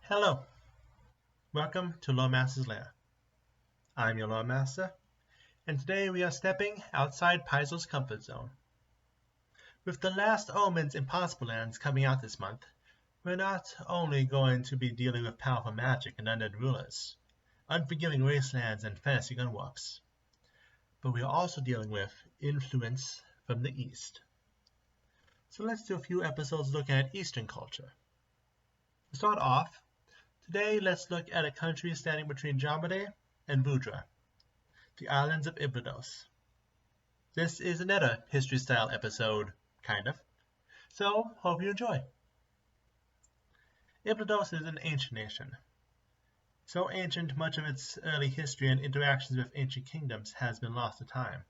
Hello, welcome to Loremaster's Lair. I'm your Loremaster, and today we are stepping outside Paizo's comfort zone. With the last Omen's Impossible Lands coming out this month, we're not only going to be dealing with powerful magic and undead rulers, unforgiving wastelands and fantasy gunwalks, but we are also dealing with influence from the East. So let's do a few episodes looking at Eastern culture. To start off, today let's look at a country standing between Jomade and Vudra, the Islands of Iblydos. This is another history-style episode, kind of, so hope you enjoy. Iblydos is an ancient nation. So ancient, much of its early history and interactions with ancient kingdoms has been lost to time.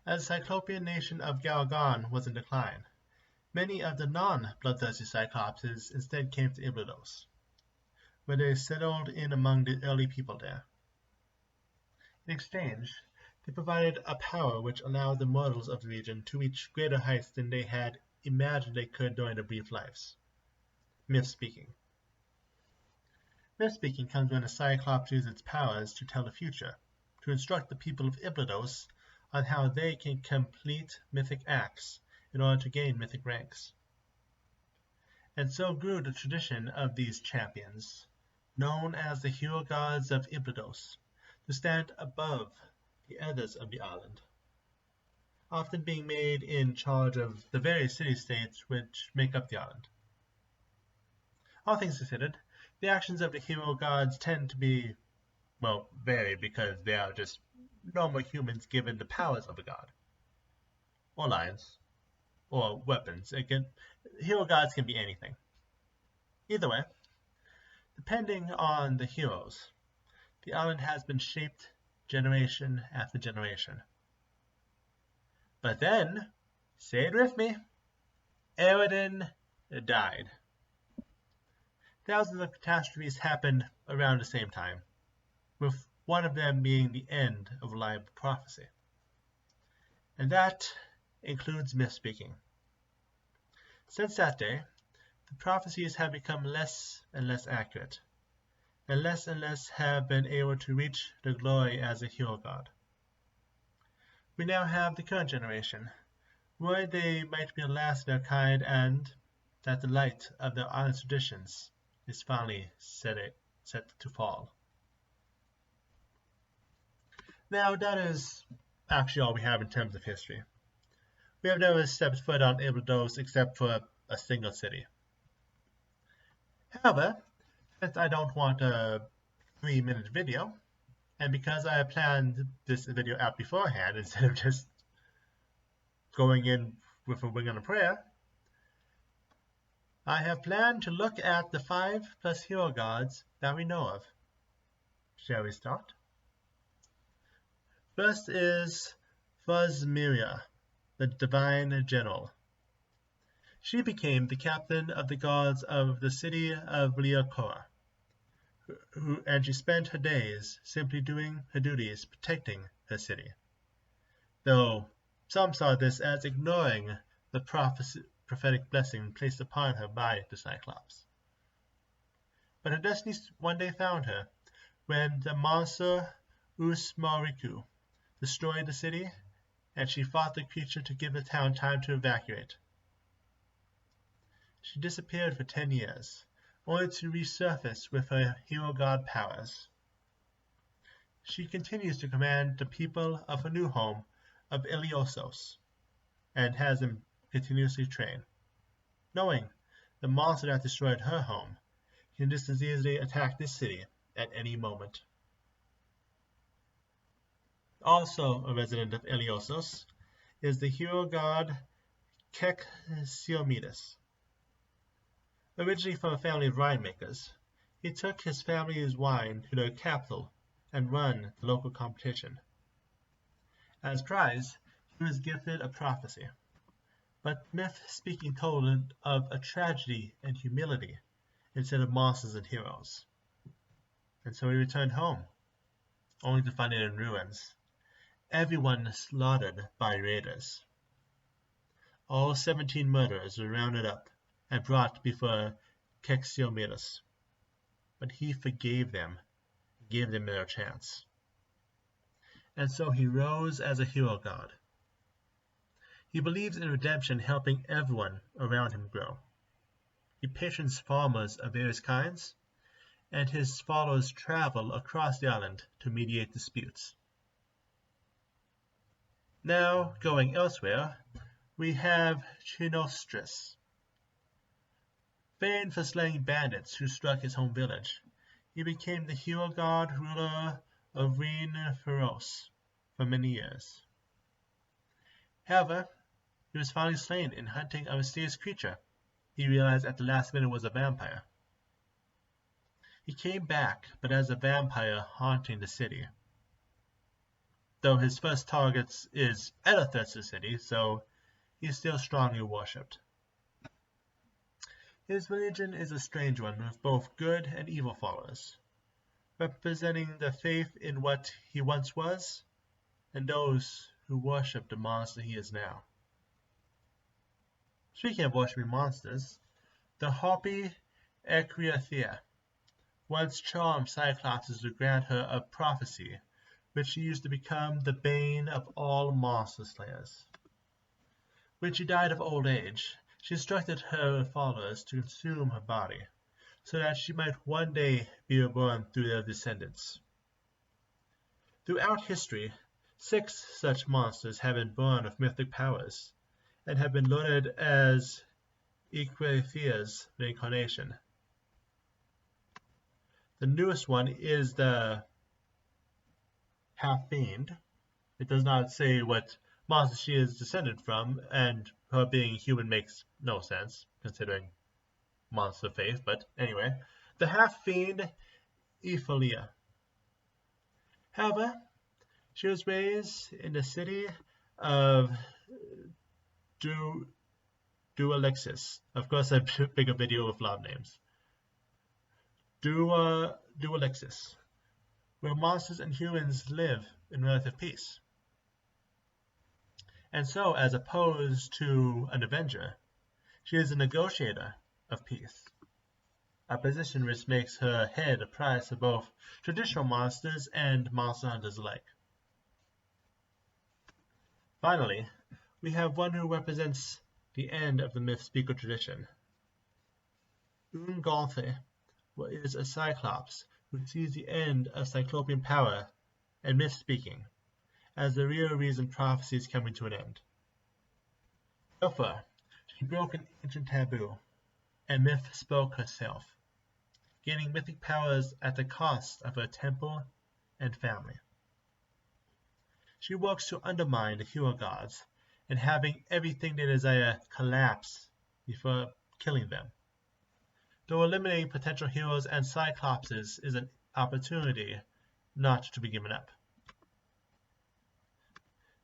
As the Cyclopean nation of Galgon was in decline, many of the non-bloodthirsty cyclopses instead came to Iblydos, where they settled in among the early people there. In exchange, they provided a power which allowed the mortals of the region to reach greater heights than they had imagined they could during their brief lives. Myth-speaking. Myth-speaking comes when a cyclops uses its powers to tell the future, to instruct the people of Iblydos on how they can complete mythic acts in order to gain mythic ranks. And so grew the tradition of these champions, known as the hero gods of Iblydos, to stand above the others of the island, often being made in charge of the various city-states which make up the island. All things considered, the actions of the hero gods tend to be, well, varied because they are just normal humans given the powers of a god, or lions, or weapons. Hero gods can be anything. Either way, depending on the heroes, the island has been shaped generation after generation. But then, say it with me, Eridan died. Thousands of catastrophes happened around the same time, with one of them being the end of reliable prophecy. And that includes myth-speaking. Since that day, the prophecies have become less and less accurate, and less have been able to reach their glory as a hero god. We now have the current generation, worried they might be the last of their kind and that the light of their island traditions is finally set to fall. Now that is actually all we have in terms of history. We have never stepped foot on Iblydos except for a single city. However, since I don't want a 3-minute video, and because I have planned this video out beforehand instead of just going in with a wing and a prayer, I have planned to look at the 5+ hero gods that we know of. Shall we start? First is Fuzmiria, the Divine General. She became the captain of the guards of the city of Liakora, and she spent her days simply doing her duties protecting her city, though some saw this as ignoring the prophetic blessing placed upon her by the Cyclops. But her destiny one day found her when the monster Usmariku destroyed the city, and she fought the creature to give the town time to evacuate. She disappeared for 10 years, only to resurface with her hero god powers. She continues to command the people of her new home of Iliosos, and has them continuously train, knowing the monster that destroyed her home can just as easily attack this city at any moment. Also a resident of Iliosos is the hero god Keksiomedes. Originally from a family of winemakers, he took his family's wine to their capital and won the local competition. As prize, he was gifted a prophecy, but myth-speaking told of a tragedy and humility instead of monsters and heroes. And so he returned home, only to find it in ruins, everyone slaughtered by raiders. All 17 murderers were rounded up and brought before Kexiometus, but he forgave them, gave them their chance. And so he rose as a hero god. He believes in redemption, helping everyone around him grow. He patrons farmers of various kinds, and his followers travel across the island to mediate disputes. Now, going elsewhere, we have Chinostres. Famed for slaying bandits who struck his home village, he became the hero god ruler of Rhine Feroce for many years. However, he was finally slain in hunting a mysterious creature he realized at the last minute was a vampire. He came back, but as a vampire haunting the city. Though his first target is Elithur's city, so he's still strongly worshipped. His religion is a strange one, with both good and evil followers, representing the faith in what he once was, and those who worship the monster he is now. Speaking of worshipping monsters, the harpy Ecriathea once charmed Cyclopses to grant her a prophecy, which she used to become the bane of all monster slayers. When she died of old age, she instructed her followers to consume her body, so that she might one day be reborn through their descendants. Throughout history, 6 such monsters have been born with mythic powers, and have been lauded as Ecriathea's reincarnation. The newest one is the half-fiend. It does not say what monster she is descended from, and her being human makes no sense, considering monster faith, but anyway. The half-fiend Ephilia. However, she was raised in the city of Dualexis. Of course, I make a video with a lot of names. Dualexis, where monsters and humans live in relative peace. And so, as opposed to an avenger, she is a negotiator of peace, a position which makes her head a prize for both traditional monsters and monster hunters alike. Finally, we have one who represents the end of the myth-speaker tradition. Ungolthe is a cyclops who sees the end of cyclopean power and myth-speaking as the real reason prophecy is coming to an end. Therefore, she broke an ancient taboo, and myth spoke herself, gaining mythic powers at the cost of her temple and family. She works to undermine the hero gods, and having everything they desire collapse before killing them. Though eliminating potential heroes and cyclopses is an opportunity not to be given up.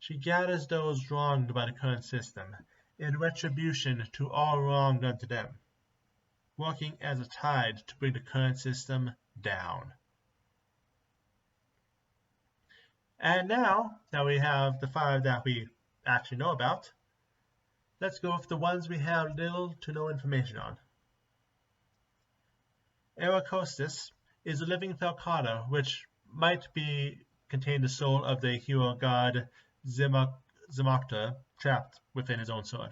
She gathers those wronged by the current system in retribution to all wrong done to them, working as a tide to bring the current system down. And now that we have the 5 that we actually know about, let's go with the ones we have little to no information on. Eracostus is a living falcata which might contain the soul of the hero god Zimocta trapped within his own sword.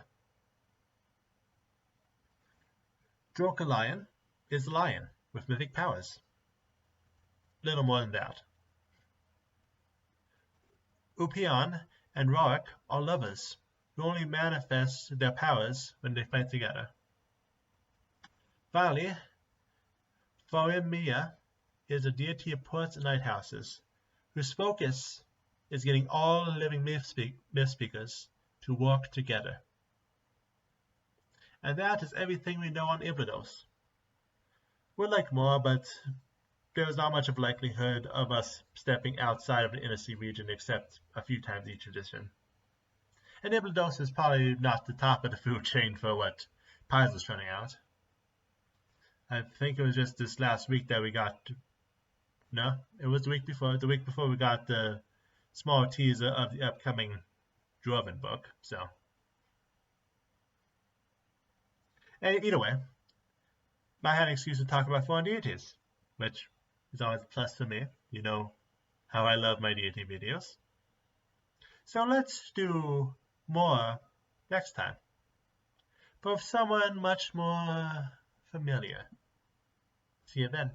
Drocalion is a lion with mythic powers. Little more than that. Upion and Rorik are lovers who only manifest their powers when they fight together. Finally, Farimia is a deity of ports and lighthouses, whose focus is getting all living myth speakers to work together. And that is everything we know on Iblydos. We'd like more, but there is not much of likelihood of us stepping outside of the inner sea region except a few times each edition. And Iblydos is probably not the top of the food chain for what Pies is turning out. I think it was just this last week that we got, no, it was the week before we got the small teaser of the upcoming Dwarven book, so. And either way, I had an excuse to talk about foreign deities, which is always a plus for me. You know how I love my deity videos. So let's do more next time, but with someone much more familiar. See you then.